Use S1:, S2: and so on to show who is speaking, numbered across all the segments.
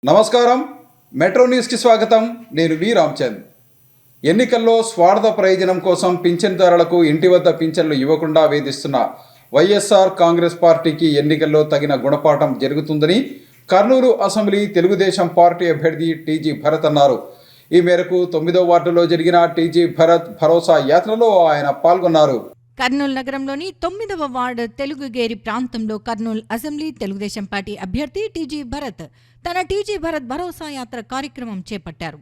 S1: నమస్కారం. మెట్రో న్యూస్కి స్వాగతం. నేను వి రామచంద్. ఎన్నికల్లో స్వార్థ ప్రయోజనం కోసం పింఛన్దారులకు ఇంటి వద్ద పింఛన్లు ఇవ్వకుండా వేధిస్తున్న వైఎస్ఆర్ కాంగ్రెస్ పార్టీకి ఎన్నికల్లో తగిన గుణపాఠం జరుగుతుందని కర్నూలు అసెంబ్లీ తెలుగుదేశం పార్టీ అభ్యర్థి టీజీ భరత్ అన్నారు. ఈ మేరకు 9వ వార్డులో జరిగిన టీజీ భరత్ భరోసా యాత్రలో ఆయన పాల్గొన్నారు.
S2: కర్నూలు నగరంలోని 9వ వార్డు తెలుగుగేరి ప్రాంతంలో కర్నూలు అసెంబ్లీ తెలుగుదేశం పార్టీ అభ్యర్థి టీజీ భరత్ తన టీజీ భరత్ భరోసా యాత్ర కార్యక్రమం చేపట్టారు.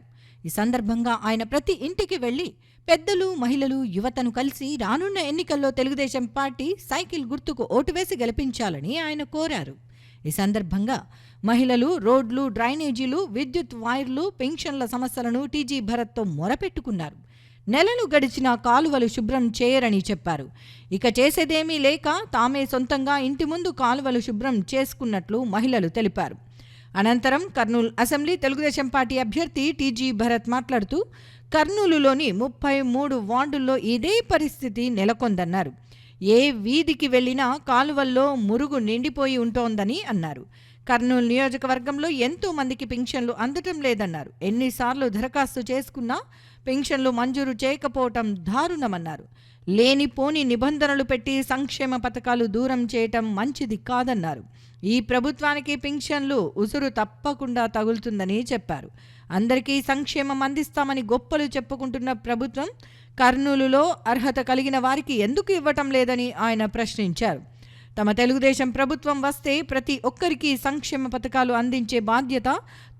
S2: ఈ సందర్భంగా ఆయన ప్రతి ఇంటికి వెళ్లి పెద్దలు, మహిళలు, యువతను కలిసి రానున్న ఎన్నికల్లో తెలుగుదేశం పార్టీ సైకిల్ గుర్తుకు ఓటు వేసి గెలిపించాలని ఆయన కోరారు. ఈ సందర్భంగా మహిళలు రోడ్లు, డ్రైనేజీలు, విద్యుత్ వైర్లు, పెన్షన్ల సమస్యలను టీజీ భరత్తో మొరపెట్టుకున్నారు. నెలలు గడిచినా కాలువలు శుభ్రం చేయరని చెప్పారు. ఇక చేసేదేమీ లేక తామే సొంతంగా ఇంటి ముందు కాలువలు శుభ్రం చేసుకున్నట్లు మహిళలు తెలిపారు. అనంతరం కర్నూలు అసెంబ్లీ తెలుగుదేశం పార్టీ అభ్యర్థి టీజీ భరత్ మాట్లాడుతూ కర్నూలులోని 33 వార్డుల్లో ఇదే పరిస్థితి నెలకొందన్నారు. ఏ వీధికి వెళ్లినా కాలువల్లో మురుగు నిండిపోయి ఉంటోందని అన్నారు. కర్నూలు నియోజకవర్గంలో ఎంతో మందికి పింఛన్లు అందటం లేదన్నారు. ఎన్నిసార్లు దరఖాస్తు చేసుకున్నా పింఛన్లు మంజూరు చేయకపోవటం దారుణమన్నారు. లేనిపోని నిబంధనలు పెట్టి సంక్షేమ పథకాలు దూరం చేయటం మంచిది కాదన్నారు. ఈ ప్రభుత్వానికి పింఛన్లు ఉసురు తప్పకుండా తగులుతుందని చెప్పారు. అందరికీ సంక్షేమం అందిస్తామని గొప్పలు చెప్పుకుంటున్న ప్రభుత్వం కర్నూలులో అర్హత కలిగిన వారికి ఎందుకు ఇవ్వటం లేదని ఆయన ప్రశ్నించారు. తమ తెలుగుదేశం ప్రభుత్వం వస్తే ప్రతి ఒక్కరికి సంక్షేమ పథకాలు అందించే బాధ్యత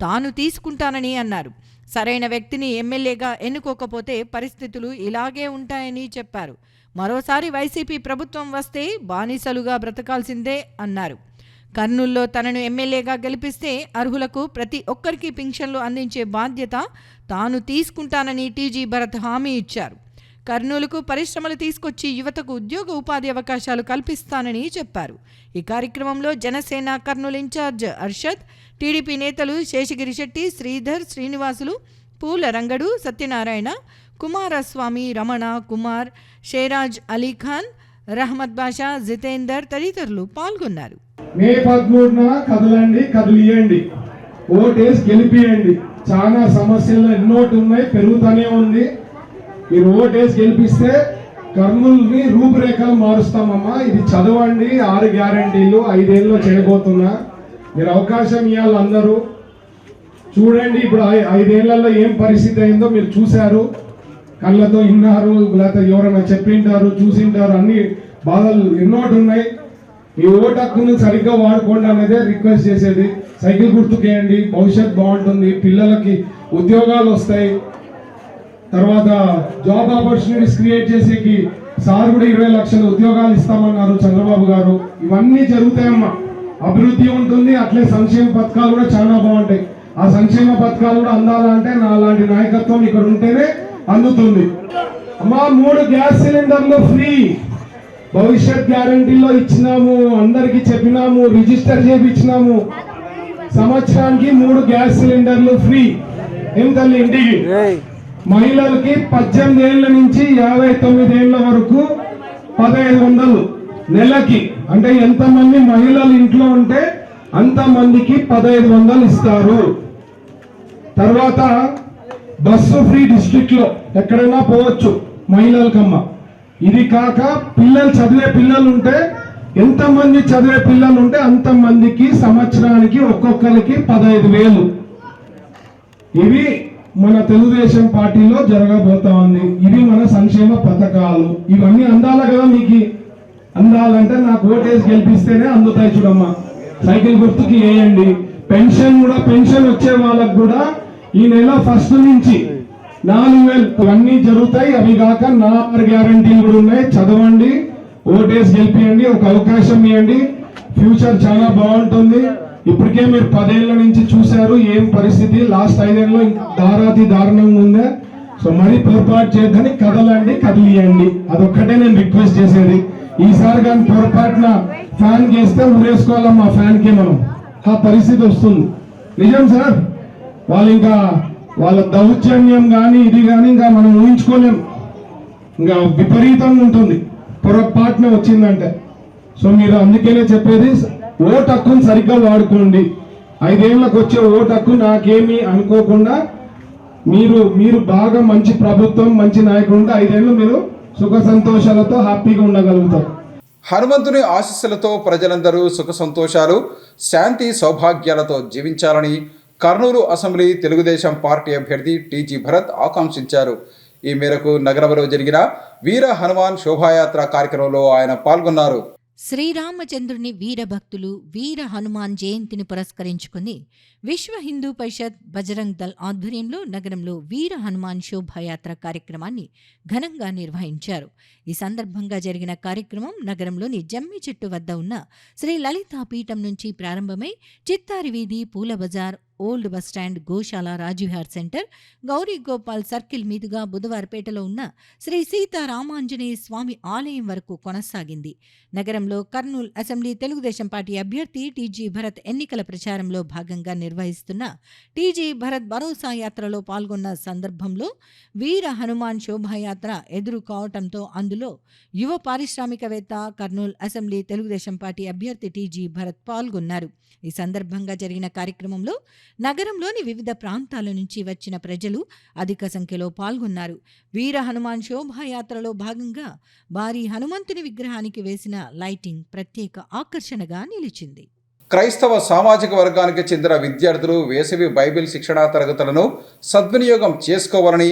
S2: తాను తీసుకుంటానని అన్నారు. సరైన వ్యక్తిని ఎమ్మెల్యేగా ఎన్నుకోకపోతే పరిస్థితులు ఇలాగే ఉంటాయని చెప్పారు. మరోసారి వైసీపీ ప్రభుత్వం వస్తే బానిసలుగా బ్రతకాల్సిందే అన్నారు. కర్నూలులో తనను ఎమ్మెల్యేగా గెలిపిస్తే అర్హులకు ప్రతి ఒక్కరికి పింఛన్లు అందించే బాధ్యత తాను తీసుకుంటానని టీజీ భరత్ హామీ ఇచ్చారు. కర్నూలుకు పరిశ్రమలు తీసుకొచ్చి యువతకు ఉద్యోగ ఉపాధి అవకాశాలు కల్పిస్తానని చెప్పారు. ఈ కార్యక్రమంలో జనసేన కర్నూలు ఇన్ఛార్జ్ అర్షద్, టీడీపీ నేతలు శేషగిరి శెట్టి, శ్రీధర్, శ్రీనివాసులు, పూల రంగడు, సత్యనారాయణ, కుమారస్వామి, రమణ, కుమార్, షేరాజ్ అలీఖాన్, రహమద్ బాషా, జితేందర్ తదితరులు పాల్గొన్నారు.
S3: మే 13న కదలండి, కదిలియండి, ఓటేసి గెలిపియండి. చాలా సమస్యలు ఎన్నోటి ఉన్నాయి, పెరుగుతూనే ఉంది. మీరు ఓటేసి గెలిపిస్తే కర్నూలుని రూపురేఖలు మారుస్తామమ్మా. ఇది చదవండి. 6 గ్యారంటీలు 5 ఏళ్ళలో చేయబోతున్నా. మీరు అవకాశం ఇవ్వాలి. అందరూ చూడండి. ఇప్పుడు 5 ఏళ్లలో ఏం పరిస్థితి అయిందో మీరు చూశారు, కళ్ళతో విన్నారు, లేకపోతే ఎవరైనా చెప్పింటారు, చూసింటారు. అన్ని బాధలు ఎన్నోటి ఉన్నాయి. ఈ ఓటు హక్కును సరిగ్గా వాడుకోండి అనేదే రిక్వెస్ట్ చేసేది. సైకిల్ గుర్తుకేయండి, భవిష్యత్ బాగుంటుంది, పిల్లలకి ఉద్యోగాలు వస్తాయి. తర్వాత జాబ్ ఆపర్చునిటీస్ క్రియేట్ చేసేకి సార్ కూడా 20 లక్షల ఉద్యోగాలు ఇస్తామన్నారు చంద్రబాబు గారు. ఇవన్నీ జరుగుతాయమ్మా. అభివృద్ధి ఉంటుంది, అట్లే సంక్షేమ పథకాలు కూడా చాలా బాగుంటాయి. ఆ సంక్షేమ పథకాలు కూడా అందాలంటే నా లాంటి నాయకత్వం ఇక్కడ ఉంటేనే అందుతుంది. అమ్మా 3 గ్యాస్ సిలిండర్లు ఫ్రీ భవిష్యత్ గ్యారంటీలో ఇచ్చినాము, అందరికి చెప్పినాము, రిజిస్టర్ చేయించినాము. సంవత్సరానికి 3 గ్యాస్ సిలిండర్లు ఫ్రీ. ఏం తల్లి ఇంటికి. మహిళలకి 18 ఏళ్ల నుంచి 59 ఏళ్ల వరకు 1500 నెలకి. అంటే ఎంతమంది మహిళలు ఇంట్లో ఉంటే అంతమందికి 1500 ఇస్తారు. తర్వాత బస్సు ఫ్రీ డిస్ట్రిక్ట్ లో ఎక్కడైనా పోవచ్చు మహిళలకమ్మా. ఇది కాక పిల్లలు చదివే పిల్లలు ఉంటే ఎంతమంది చదివే పిల్లలు ఉంటే అంతమందికి సంవత్సరానికి ఒక్కొక్కరికి 15,000. ఇవి మన తెలుగుదేశం పార్టీలో జరగబోతా ఉంది. ఇవి మన సంక్షేమ పథకాలు. ఇవన్నీ అందాలి కదా. మీకు అందాలంటే నాకు ఓటేసి గెలిపిస్తేనే అందుతాయి. చూడమ్మా, సైకిల్ గుర్తుకి వేయండి. పెన్షన్ కూడా, పెన్షన్ వచ్చే వాళ్ళకు కూడా ఈ నెల 1 నుంచి 4,000 ఇవన్నీ జరుగుతాయి. అవి కాక 4 గ్యారంటీలు కూడా ఉన్నాయి. చదవండి, ఓటేసి గెలిపియండి, ఒక అవకాశం ఇవ్వండి. ఫ్యూచర్ చాలా బాగుంటుంది. ఇప్పటికే మీరు 10 ఏళ్ల నుంచి చూశారు ఏం పరిస్థితి. లాస్ట్ 5 ఏళ్ళలో దారుణంగా ఉందే. సో మరీ పొరపాటు చేయద్దని కదలండి, కదిలియండి. అదొక్కటే నేను రిక్వెస్ట్ చేసేది. ఈసారి కానీ పొరపాటున ఫ్యాన్ చేస్తే ఊరేసుకోవాలమ్మా. ఫ్యాన్కే మనం ఆ పరిస్థితి వస్తుంది. నిజం సార్. వాళ్ళు ఇంకా వాళ్ళ దౌర్జన్యం కానీ ఇది కానీ ఇంకా మనం ఊహించుకోలేము. ఇంకా విపరీతంగా ఉంటుంది పొరపాటున వచ్చిందంటే. సో మీరు అందుకనే చెప్పేది ఓటు హక్కును సరిగ్గా వాడుకోండి. 5 ఏళ్లకు వచ్చే ఓటు హక్కు నాకేమి అనుకోకుండా మీరు బాగా మంచి ప్రభుత్వం, మంచి నాయకుడు ఉంటే 5 ఏళ్ళు మీరు సుఖ సంతోషాలతో హ్యాపీగా ఉండగలుగుతారు.
S1: హనుమంతుని ఆశీస్సులతో ప్రజలందరూ సుఖ సంతోషాలు, శాంతి సౌభాగ్యాలతో జీవించాలని కర్నూలు అసెంబ్లీ తెలుగుదేశం పార్టీ అభ్యర్థి టీజీ భరత్ ఆకాంక్షించారు. ఈ మేరకు నగరంలో జరిగిన వీర హనుమాన్ శోభాయాత్ర కార్యక్రమంలో ఆయన పాల్గొన్నారు.
S2: శ్రీరామచంద్రుని వీరభక్తులు వీర హనుమాన్ జయంతిని పురస్కరించుకుని విశ్వ హిందూ పరిషత్ బజరంగ్ దళ్ ఆధ్వర్యంలో నగరంలో వీర హనుమాన్ శోభాయాత్ర కార్యక్రమాన్ని ఘనంగా నిర్వహించారు. ఈ సందర్భంగా జరిగిన కార్యక్రమం నగరంలోని జమ్మి చెట్టు వద్ద ఉన్న శ్రీ లలితా పీఠం నుంచి ప్రారంభమై చిత్తారి వీధి, పూల బజార్, ఓల్డ్ బస్టాండ్, గోశాల, రాజువిహార్ సెంటర్, గౌరీ గోపాల్ సర్కిల్ మీదుగా బుధవారపేటలో ఉన్న శ్రీ సీతారామాంజనేయ స్వామి ఆలయం వరకు కొనసాగింది. నగరంలో కర్నూలు అసెంబ్లీ తెలుగుదేశం పార్టీ అభ్యర్థి టీజీ భరత్ ఎన్నికల ప్రచారంలో భాగంగా నిర్వహిస్తున్న టీజీ భరత్ భరోసా యాత్రలో పాల్గొన్న సందర్భంలో వీర హనుమాన్ శోభాయాత్ర ఎదురు కావటంతో అందులో యువ పారిశ్రామికవేత్త, కర్నూలు అసెంబ్లీ తెలుగుదేశం పార్టీ అభ్యర్థి టీజీ భరత్ పాల్గొన్నారు. ఈ సందర్భంగా జరిగిన కార్యక్రమంలో నగరంలోని వివిధ ప్రాంతాల నుంచి వచ్చిన ప్రజలు అధిక సంఖ్యలో పాల్గొన్నారు. వీర హనుమాన్ శోభాయాత్రలో భాగంగా భారీ హనుమంతుని విగ్రహానికి వేసిన లైటింగ్ ప్రత్యేక ఆకర్షణగా నిలిచింది.
S1: క్రైస్తవ సామాజిక వర్గానికి చెందిన విద్యార్థులు వేసవి బైబిల్ శిక్షణా తరగతులను సద్వినియోగం చేసుకోవాలని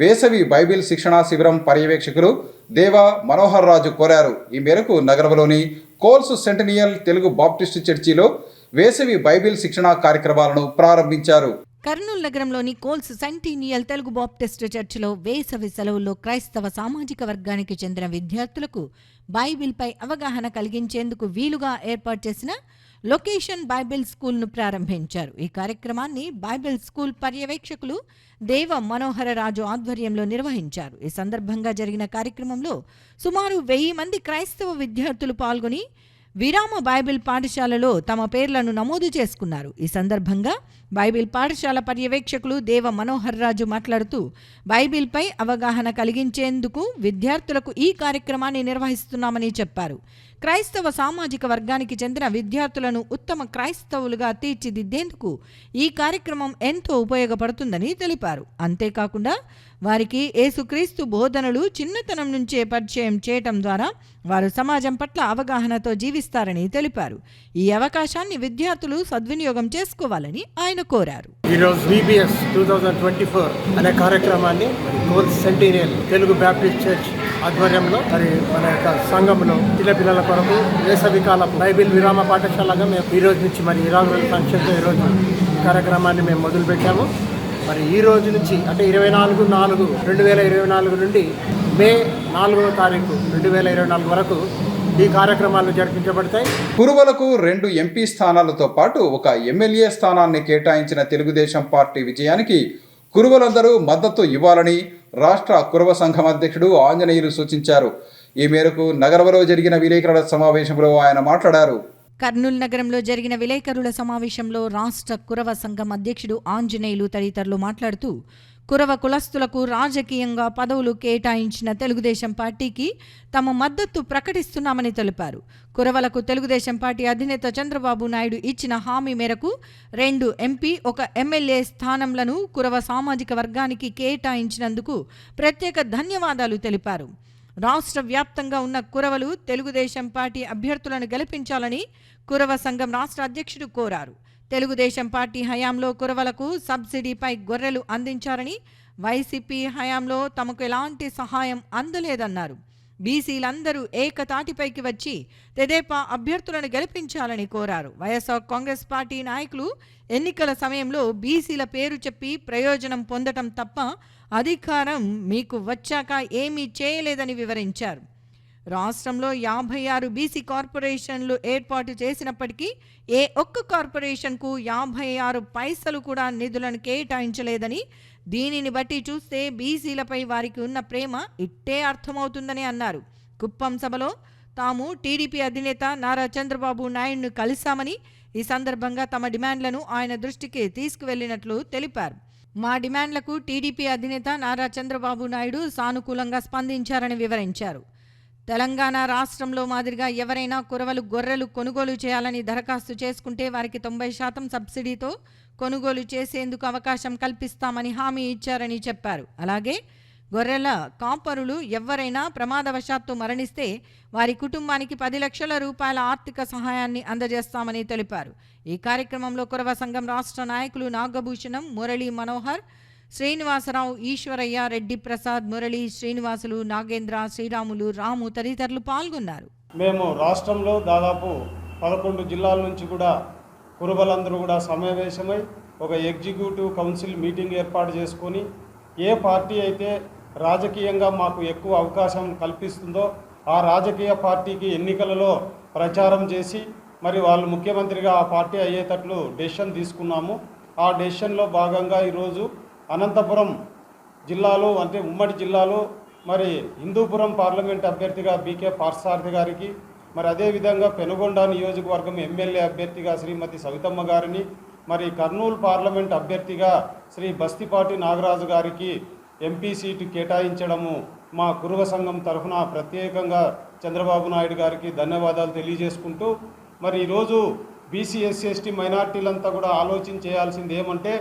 S1: వేసవి బైబిల్ శిక్షణా శిబిరం పర్యవేక్షకులు దేవా మనోహర్ రాజు కోరారు. ఈ మేరకు నగరంలోని కోల్స్ సెంటినియల్ తెలుగు బాప్టిస్టు చర్చిలో వేసవి బైబిల్ శిక్షణా కార్యక్రమాలను ప్రారంభించారు.
S2: కర్నూలు నగరంలోని కోల్స్ సెంటినియల్ తెలుగు బాప్టిస్టు చర్చిలో వేసవి సెలవుల్లో క్రైస్తవ సామాజిక వర్గానికి చెందిన విద్యార్థులకు బైబిల్పై అవగాహన కలిగించేందుకు వీలుగా ఏర్పాటు చేసిన లొకేషన్ బైబిల్ స్కూల్ను ప్రారంభించారు. ఈ కార్యక్రమాన్ని బైబిల్ స్కూల్ పర్యవేక్షకులు దేవ మనోహర రాజు ఆధ్వర్యంలో నిర్వహించారు. ఈ సందర్భంగా జరిగిన కార్యక్రమంలో సుమారు 1000 మంది క్రైస్తవ విద్యార్థులు పాల్గొని విరామ బైబిల్ పాఠశాలలో తమ పేర్లను నమోదు చేసుకున్నారు. ఈ సందర్భంగా బైబిల్ పాఠశాల పర్యవేక్షకులు దేవ మనోహర్ రాజు మాట్లాడుతూ బైబిల్పై అవగాహన కలిగించేందుకు విద్యార్థులకు ఈ కార్యక్రమాన్ని నిర్వహిస్తున్నామని చెప్పారు. క్రైస్తవ సామాజిక వర్గానికి చెందిన విద్యార్థులను ఉత్తమ క్రైస్తవులుగా తీర్చిదిద్దేందుకు ఈ కార్యక్రమం ఎంతో ఉపయోగపడుతుందని తెలిపారు. అంతేకాకుండా వారికి యేసుక్రీస్తు బోధనలు చిన్నతనం నుంచే పరిచయం చేయటం ద్వారా వారు సమాజం పట్ల అవగాహనతో జీవిస్తారని తెలిపారు. ఈ అవకాశాన్ని విద్యార్థులు సద్వినియోగం చేసుకోవాలని ఆయన కోరారు.
S4: ఈరోజు VBS 2024 అనే కార్యక్రమాన్ని కోల్స్ సెంటినియల్ తెలుగు బాప్టిస్ట్ చర్చ్ ఆధ్వర్యంలో మరి మన యొక్క సంఘంలో చిన్నపిల్లల కొరకు వేసవికాల బైబిల్ విరామ పాఠశాలగా మేము ఈ రోజు నుంచి మరి ఇరాగ్రల్ ఫంక్షన్తో ఈరోజు కార్యక్రమాన్ని మేము మొదలుపెట్టాము. మరి ఈ రోజు నుంచి అంటే 24/4/2024 నుండి మే 4వ తారీఖు 2024 వరకు ఈ కార్యక్రమాలు జరిపించబడతాయి.
S1: కురువలకు 2 ఎంపీ స్థానాలతో పాటు ఒక ఎమ్మెల్యే స్థానాన్ని కేటాయించిన తెలుగుదేశం పార్టీ విజయానికి కురువలందరూ మద్దతు ఇవ్వాలని రాష్ట్ర కురవ సంఘం అధ్యక్షుడు ఆంజనేయులు సూచించారు. ఈ మేరకు నగరంలో జరిగిన విలేకరుల సమావేశంలో ఆయన మాట్లాడారు.
S2: కర్నూలు నగరంలో జరిగిన విలేకరుల సమావేశంలో రాష్ట్ర కురవ సంఘం అధ్యక్షుడు ఆంజనేయులు తదితరులు మాట్లాడుతూ కురవ కులస్తులకు రాజకీయంగా పదవులు కేటాయించిన తెలుగుదేశం పార్టీకి తమ మద్దతు ప్రకటిస్తున్నామని తెలిపారు. కురవలకు తెలుగుదేశం పార్టీ అధినేత చంద్రబాబు నాయుడు ఇచ్చిన హామీ మేరకు 2 ఎంపీ, 1 ఎమ్మెల్యే స్థానంలను కురవ సామాజిక వర్గానికి కేటాయించినందుకు ప్రత్యేక ధన్యవాదాలు తెలిపారు. రాష్ట్ర వ్యాప్తంగా ఉన్న కురవలు తెలుగుదేశం పార్టీ అభ్యర్థులను గెలిపించాలని కురవ సంఘం రాష్ట్ర అధ్యక్షుడు కోరారు. తెలుగుదేశం పార్టీ హయాంలో కురవలకు సబ్సిడీపై గొర్రెలు అందించారని, వైసీపీ హయాంలో తమకు ఎలాంటి సహాయం అందలేదన్నారు. బీసీలందరూ ఏకతాటిపైకి వచ్చి తెదేపా అభ్యర్థులను గెలిపించాలని కోరారు. వైఎస్ఆర్ కాంగ్రెస్ పార్టీ నాయకులు ఎన్నికల సమయంలో బీసీల పేరు చెప్పి ప్రయోజనం పొందటం తప్ప అధికారం మీకు వచ్చాక ఏమీ చేయలేదని వివరించారు. రాష్ట్రంలో 56 బీసీ కార్పొరేషన్లు ఏర్పాటు చేసినప్పటికీ ఏ ఒక్క కార్పొరేషన్కు 56 పైసలు కూడా నిధులను కేటాయించలేదని, దీనిని బట్టి చూస్తే బీసీలపై వారికి ఉన్న ప్రేమ ఇట్టే అర్థమవుతుందని అన్నారు. కుప్పం సభలో తాము టీడీపీ అధినేత నారా చంద్రబాబు నాయుడును కలిశామని, ఈ సందర్భంగా తమ డిమాండ్లను ఆయన దృష్టికి తీసుకువెళ్లినట్లు తెలిపారు. మా డిమాండ్లకు టీడీపీ అధినేత నారా చంద్రబాబు నాయుడు సానుకూలంగా స్పందించారని వివరించారు. తెలంగాణ రాష్ట్రంలో మాదిరిగా ఎవరైనా కురవలు గొర్రెలు కొనుగోలు చేయాలని దరఖాస్తు చేసుకుంటే వారికి 90% సబ్సిడీతో కొనుగోలు చేసేందుకు అవకాశం కల్పిస్తామని హామీ ఇచ్చారని చెప్పారు. అలాగే గొర్రెల కాపరులు ఎవరైనా ప్రమాదవశాత్తు మరణిస్తే వారి కుటుంబానికి 10 లక్షల రూపాయల ఆర్థిక సహాయాన్ని అందజేస్తామని తెలిపారు. ఈ కార్యక్రమంలో కురవ సంఘం రాష్ట్ర నాయకులు నాగభూషణం, మురళీ మనోహర్, శ్రీనివాసరావు, ఈశ్వరయ్య, రెడ్డి ప్రసాద్, మురళి, శ్రీనివాసులు, నాగేంద్ర, శ్రీరాములు, రాము తదితరులు పాల్గొన్నారు.
S5: మేము రాష్ట్రంలో దాదాపు 11 జిల్లాల నుంచి కూడా కురుబలందరూ కూడా సమావేశమై ఒక ఎగ్జిక్యూటివ్ కౌన్సిల్ మీటింగ్ ఏర్పాటు చేసుకొని ఏ పార్టీ అయితే రాజకీయంగా మాకు ఎక్కువ అవకాశం కల్పిస్తుందో ఆ రాజకీయ పార్టీకి ఎన్నికలలో ప్రచారం చేసి మరి వాళ్ళు ముఖ్యమంత్రిగా ఆ పార్టీ అయ్యేటట్లు డెసిషన్ తీసుకున్నాము. ఆ డెసిషన్లో భాగంగా ఈరోజు అనంతపురం జిల్లాలో అంటే ఉమ్మడి జిల్లాలో మరి హిందూపురం పార్లమెంట్ అభ్యర్థిగా బీకే పార్థసారథి గారికి, మరి అదేవిధంగా పెనుగొండ నియోజకవర్గం ఎమ్మెల్యే అభ్యర్థిగా శ్రీమతి సవితమ్మ గారిని, మరి కర్నూలు పార్లమెంట్ అభ్యర్థిగా శ్రీ బస్తిపాటి నాగరాజు గారికి ఎంపీ సీటు కేటాయించడము మా కురువ సంఘం తరఫున ప్రత్యేకంగా చంద్రబాబు నాయుడు గారికి ధన్యవాదాలు తెలియజేసుకుంటూ, మరి ఈరోజు బీసీ ఎస్సీ ఎస్టీ మైనార్టీలంతా కూడా ఆలోచన చేయాల్సింది ఏమంటే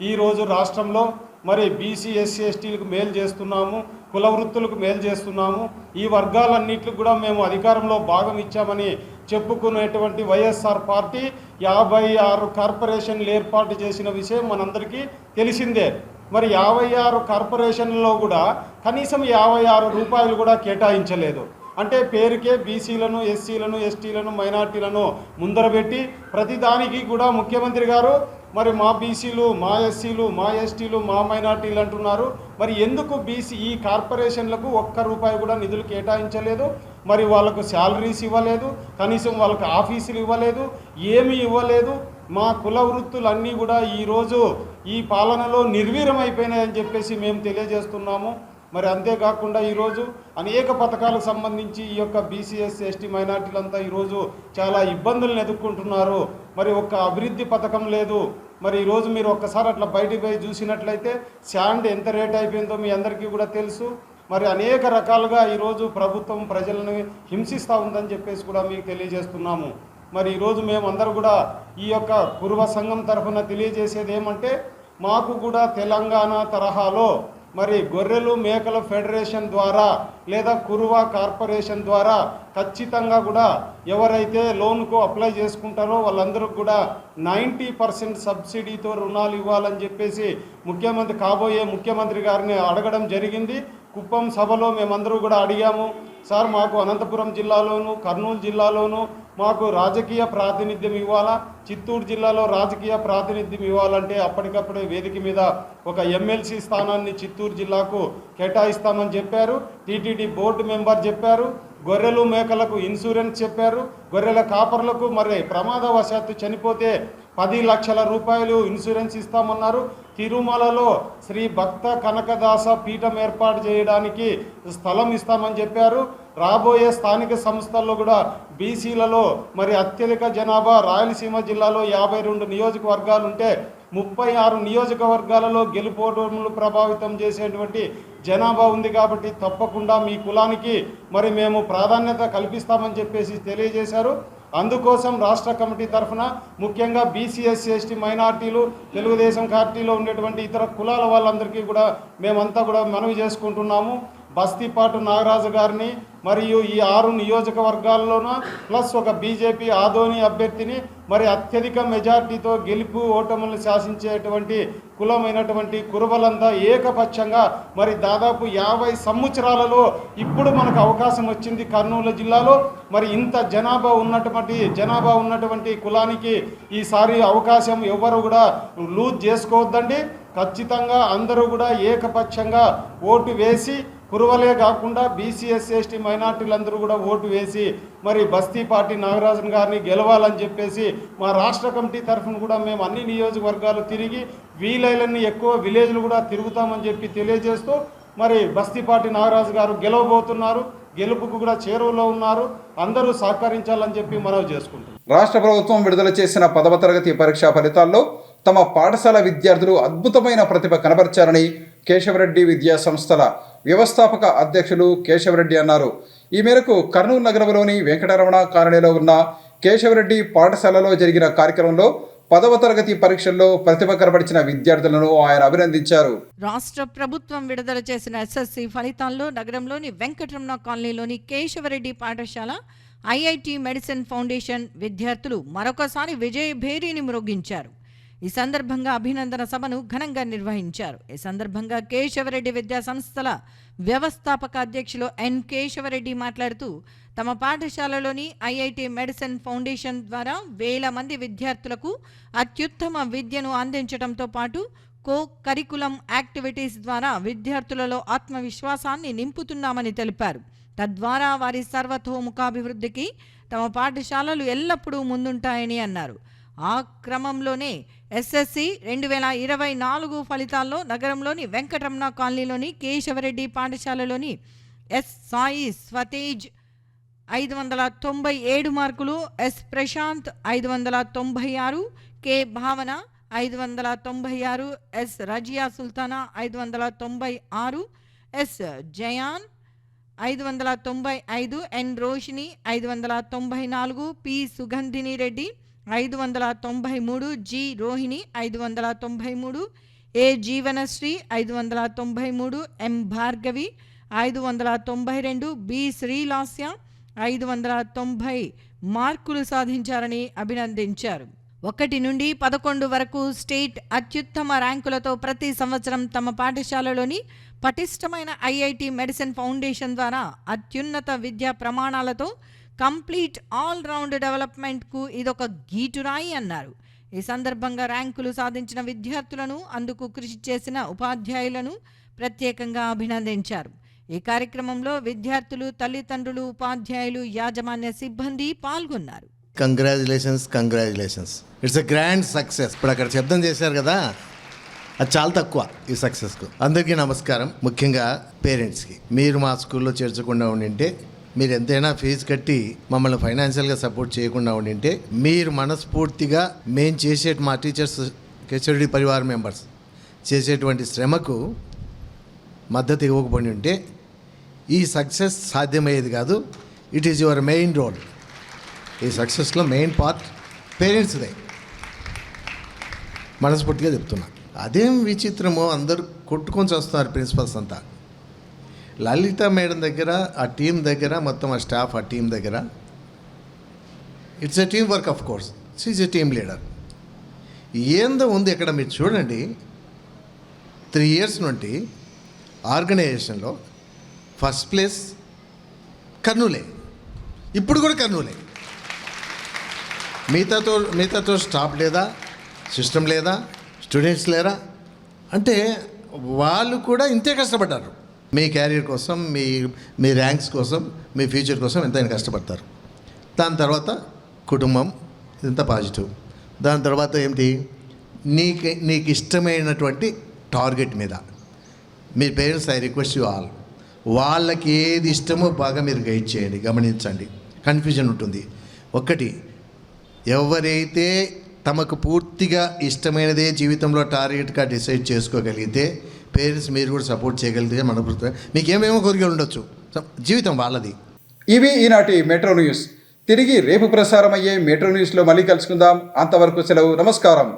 S5: ఈరోజు రాష్ట్రంలో మరి బీసీ ఎస్సీ ఎస్టీలకు మేలు చేస్తున్నాము, కుల వృత్తులకు మేలు చేస్తున్నాము, ఈ వర్గాలన్నింటికి కూడా మేము అధికారంలో భాగం ఇచ్చామని చెప్పుకునేటువంటి వైఎస్ఆర్ పార్టీ 56 కార్పొరేషన్లు ఏర్పాటు చేసిన విషయం మనందరికీ తెలిసిందే. మరి 56 కార్పొరేషన్లలో కూడా కనీసం 56 రూపాయలు కూడా కేటాయించలేదు. అంటే పేరుకే బీసీలను, ఎస్సీలను, ఎస్టీలను, మైనార్టీలను ముందరబెట్టి ప్రతిదానికి కూడా ముఖ్యమంత్రి గారు మరి మా బీసీలు, మా ఎస్సీలు, మా ఎస్టీలు, మా మైనార్టీలు అంటున్నారు. మరి ఎందుకు బీసీ ఈ కార్పొరేషన్లకు ₹1 కూడా నిధులు కేటాయించలేదు? మరి వాళ్ళకు శాలరీస్ ఇవ్వలేదు, కనీసం వాళ్ళకు ఆఫీసులు ఇవ్వలేదు, ఏమీ ఇవ్వలేదు. మా కుల వృత్తులన్నీ కూడా ఈరోజు ఈ పాలనలో నిర్వీర్యమైపోయినాయని చెప్పేసి మేము తెలియజేస్తున్నాము. మరి అంతేకాకుండా ఈరోజు అనేక పథకాలకు సంబంధించి ఈ యొక్క బీసీఎస్ ఎస్టీ మైనార్టీలంతా ఈరోజు చాలా ఇబ్బందులను ఎదుర్కొంటున్నారు. మరి ఒక్క అభివృద్ధి పథకం లేదు. మరి ఈరోజు మీరు ఒక్కసారి అట్లా బయటికి పోయి చూసినట్లయితే శాండ్ ఎంత రేట్ అయిపోయిందో మీ అందరికీ కూడా తెలుసు. మరి అనేక రకాలుగా ఈరోజు ప్రభుత్వం ప్రజలను హింసిస్తూ ఉందని చెప్పేసి కూడా మీకు తెలియజేస్తున్నాము. మరి ఈరోజు మేమందరూ కూడా ఈ యొక్క కురువ సంఘం తరఫున తెలియజేసేది ఏమంటే మాకు కూడా తెలంగాణ తరహాలో మరి గొర్రెలు మేకల ఫెడరేషన్ ద్వారా లేదా కురువ కార్పొరేషన్ ద్వారా ఖచ్చితంగా కూడా ఎవరైతే లోన్కు అప్లై చేసుకుంటారో వాళ్ళందరికీ కూడా 90% సబ్సిడీతో రుణాలు ఇవ్వాలని చెప్పేసి కాబోయే ముఖ్యమంత్రి గారిని అడగడం జరిగింది. కుప్పం సభలో మేమందరూ కూడా అడిగాము, సార్ మాకు అనంతపురం జిల్లాలోను, కర్నూలు జిల్లాలోను మాకు రాజకీయ ప్రాతినిధ్యం ఇవ్వాలా, చిత్తూరు జిల్లాలో రాజకీయ ప్రాతినిధ్యం ఇవ్వాలంటే అప్పటికప్పుడే వేదిక మీద ఒక ఎమ్మెల్సీ స్థానాన్ని చిత్తూరు జిల్లాకు కేటాయిస్తామని చెప్పారు. టీటీడీ బోర్డు మెంబర్ చెప్పారు. గొర్రెలు మేకలకు ఇన్సూరెన్స్ చెప్పారు. గొర్రెల కాపర్లకు మరి ప్రమాదవశాత్తు చనిపోతే 10 లక్షల రూపాయలు ఇన్సూరెన్స్ ఇస్తామన్నారు. తిరుమలలో శ్రీ భక్త కనకదాస పీఠం ఏర్పాటు చేయడానికి స్థలం ఇస్తామని చెప్పారు. రాబోయే స్థానిక సంస్థల్లో కూడా బీసీలలో మరి అత్యధిక జనాభా రాయలసీమ జిల్లాలో 52 నియోజకవర్గాలు ఉంటే 36 నియోజకవర్గాలలో గెలుపోటములు ప్రభావితం చేసేటువంటి జనాభా ఉంది. కాబట్టి తప్పకుండా మీ కులానికి మరి మేము ప్రాధాన్యత కల్పిస్తామని చెప్పేసి తెలియజేశారు. అందుకోసం రాష్ట్ర కమిటీ తరఫున ముఖ్యంగా బీసీఎస్సీ ఎస్టీ మైనార్టీలు, తెలుగుదేశం పార్టీలో ఉండేటువంటి ఇతర కులాల వాళ్ళందరికీ కూడా మేమంతా కూడా మనవి చేసుకుంటున్నాము. బస్తిపాటు నాగరాజు గారిని మరియు ఈ 6 నియోజకవర్గాల్లోన ప్లస్ ఒక బీజేపీ ఆదోని అభ్యర్థిని మరి అత్యధిక మెజార్టీతో గెలుపు ఓటములను శాసించేటువంటి కులమైనటువంటి కురుబలంతా ఏకపక్షంగా మరి దాదాపు 50 సంవత్సరాలలో ఇప్పుడు మనకు అవకాశం వచ్చింది కర్నూలు జిల్లాలో. మరి ఇంత జనాభా ఉన్నటువంటి కులానికి ఈసారి అవకాశం ఎవరు కూడా లూజ్ చేసుకోవద్దండి. ఖచ్చితంగా అందరూ కూడా ఏకపక్షంగా ఓటు వేసి కురువలే కాకుండా బీసీఎస్ ఎస్టీ మైనార్టీలందరూ కూడా ఓటు వేసి మరి బస్తిపాటి నాగరాజన్ గారిని గెలవాలని చెప్పేసి మా రాష్ట్ర కమిటీ తరఫున కూడా మేము అన్ని నియోజకవర్గాలు తిరిగి వీలైనన్ని ఎక్కువ విలేజ్లు కూడా తిరుగుతామని చెప్పి తెలియజేస్తూ మరి బస్తిపాటి నాగరాజు గారు గెలవబోతున్నారు. గెలుపుకు కూడా చేరువలో ఉన్నారు. అందరూ సహకరించాలని చెప్పి మనవి చేసుకుంటున్నాం.
S1: రాష్ట్ర ప్రభుత్వం విడుదల చేసిన 10వ తరగతి పరీక్షా ఫలితాల్లో తమ పాఠశాల విద్యార్థులు అద్భుతమైన ప్రతిభ కనబర్చారని కేశవరెడ్డి విద్యా సంస్థల వ్యవస్థాపక అధ్యక్షులు కేశవరెడ్డి అన్నారు. ఈ మేరకు కర్నూలు నగరంలోని వెంకటరమణ కాలనీలో ఉన్న కేశవరెడ్డి పాఠశాలలో జరిగిన కార్యక్రమంలో 10వ తరగతి పరీక్షల్లో ప్రతిభ కనబరిచిన విద్యార్థులను ఆయన అభినందించారు.
S2: రాష్ట్ర ప్రభుత్వం విడుదల చేసిన ఎస్ఎస్సి ఫలితాల్లో నగరంలోని వెంకటరమణ కాలనీలోని కేశవరెడ్డి పాఠశాల, ఐఐటి మెడిసిన్ ఫౌండేషన్ విద్యార్థులు మరొకసారి విజయ భేరీని మ్రోగించారు. ఈ సందర్భంగా అభినందన సభను ఘనంగా నిర్వహించారు. ఈ సందర్భంగా కేశవరెడ్డి విద్యా సంస్థల వ్యవస్థాపక అధ్యక్షులు ఎన్ కేశవరెడ్డి మాట్లాడుతూ, తమ పాఠశాలలోని ఐఐటి మెడిసిన్ ఫౌండేషన్ ద్వారా వేల మంది విద్యార్థులకు అత్యుత్తమ విద్యను అందించడంతో పాటు కరికులం యాక్టివిటీస్ ద్వారా విద్యార్థులలో ఆత్మవిశ్వాసాన్ని నింపుతున్నామని తెలిపారు. తద్వారా వారి సర్వతోముఖాభివృద్ధికి తమ పాఠశాలలు ఎల్లప్పుడూ ముందుంటాయని అన్నారు. ఆ క్రమంలోనే ఎస్ఎస్సి 2024 ఫలితాల్లో నగరంలోని వెంకటరమణ కాలనీలోని కేశవరెడ్డి పాఠశాలలోని ఎస్ సాయి స్వతేజ్ 597 మార్కులు, S Prashanth 596, K Bhavana 596, S Razia Sultana 596, S Jayan 595, N Roshini 594, P Sugandhini Reddy 593, G Rohini 593, A Jeevanasri 593, M Bhargavi 592, B Srilasya 590 మార్కులు సాధించారని అభినందించారు. 1 నుండి 11 వరకు స్టేట్ అత్యుత్తమ ర్యాంకులతో ప్రతి సంవత్సరం తమ పాఠశాలలోని పటిష్టమైన ఐఐటి మెడిసిన్ ఫౌండేషన్ ద్వారా అత్యున్నత విద్యా ప్రమాణాలతో కంప్లీట్ ఆల్రౌండ్ డెవలప్మెంట్కు ఇదొక గీటురాయి అన్నారు. ఈ సందర్భంగా ర్యాంకులు సాధించిన విద్యార్థులను, అందుకు కృషి చేసిన ఉపాధ్యాయులను ప్రత్యేకంగా అభినందించారు. ఈ కార్యక్రమంలో విద్యార్థులు, తల్లిదండ్రులు, ఉపాధ్యాయులు, యాజమాన్య సిబ్బంది పాల్గొన్నారు.
S6: Congratulations it's a grand success. ఇప్పుడు అక్కడ శబ్దం చేశారు కదా, అది చాలా తక్కువ ఈ సక్సెస్కు. అందరికీ నమస్కారం. ముఖ్యంగా పేరెంట్స్కి, మీరు మా స్కూల్లో చేర్చకుండా ఉండింటే, మీరు ఎంతైనా ఫీజు కట్టి మమ్మల్ని ఫైనాన్షియల్గా సపోర్ట్ చేయకుండా ఉండింటే, మీరు మనస్ఫూర్తిగా మేము చేసే మా టీచర్స్ కేశవరెడ్డి పరివార మెంబర్స్ చేసేటువంటి శ్రమకు మద్దతు ఇవ్వకపోయి ఉంటే ఈ సక్సెస్ సాధ్యమయ్యేది కాదు. It is your main role. ఈ సక్సెస్లో మెయిన్ పార్ట్ పేరెంట్స్దే, మనస్ఫూర్తిగా చెప్తున్నా. అదేం విచిత్రమో, అందరూ కొట్టుకొని వస్తున్నారు ప్రిన్సిపల్స్ అంతా. లలిత మేడం దగ్గర, ఆ టీం దగ్గర, మొత్తం ఆ స్టాఫ్, ఆ టీం దగ్గర it's a team work. Of course she is a team leader. ఏందో ఉంది ఇక్కడ, మీరు చూడండి. 3 years నుండి ఆర్గనైజేషన్లో ఫస్ట్ ప్లేస్ కర్నూలే, ఇప్పుడు కూడా కర్నూలే. మిగతాతో స్టాఫ్ లేదా, సిస్టమ్ లేదా, స్టూడెంట్స్ లేరా అంటే వాళ్ళు కూడా ఇంతే కష్టపడ్డారు. మీ క్యారియర్ కోసం, మీ ర్యాంక్స్ కోసం, మీ ఫ్యూచర్ కోసం ఎంతైనా కష్టపడతారు. దాని తర్వాత కుటుంబం, ఇదంతా పాజిటివ్. దాని తర్వాత ఏంటి, నీకు ఇష్టమైనటువంటి టార్గెట్ మీద మీ parents, I request you all, వాళ్ళకి ఏది ఇష్టమో బాగా మీరు గైడ్ చేయండి. గమనించండి, కన్ఫ్యూజన్ ఉంటుంది. ఒకటి, ఎవరైతే తమకు పూర్తిగా ఇష్టమైనదే జీవితంలో టార్గెట్గా డిసైడ్ చేసుకోగలిగితే, పేరెంట్స్ మీరు కూడా సపోర్ట్ చేయగలిగితే మనకు మీకు ఏమేమో కోరికలు ఉండొచ్చు, జీవితం వాళ్ళది.
S1: ఇవి ఈనాటి మెట్రో న్యూస్. తిరిగి రేపు ప్రసారమయ్యే మెట్రో న్యూస్లో మళ్ళీ కలుసుకుందాం. అంతవరకు సెలవు. నమస్కారం.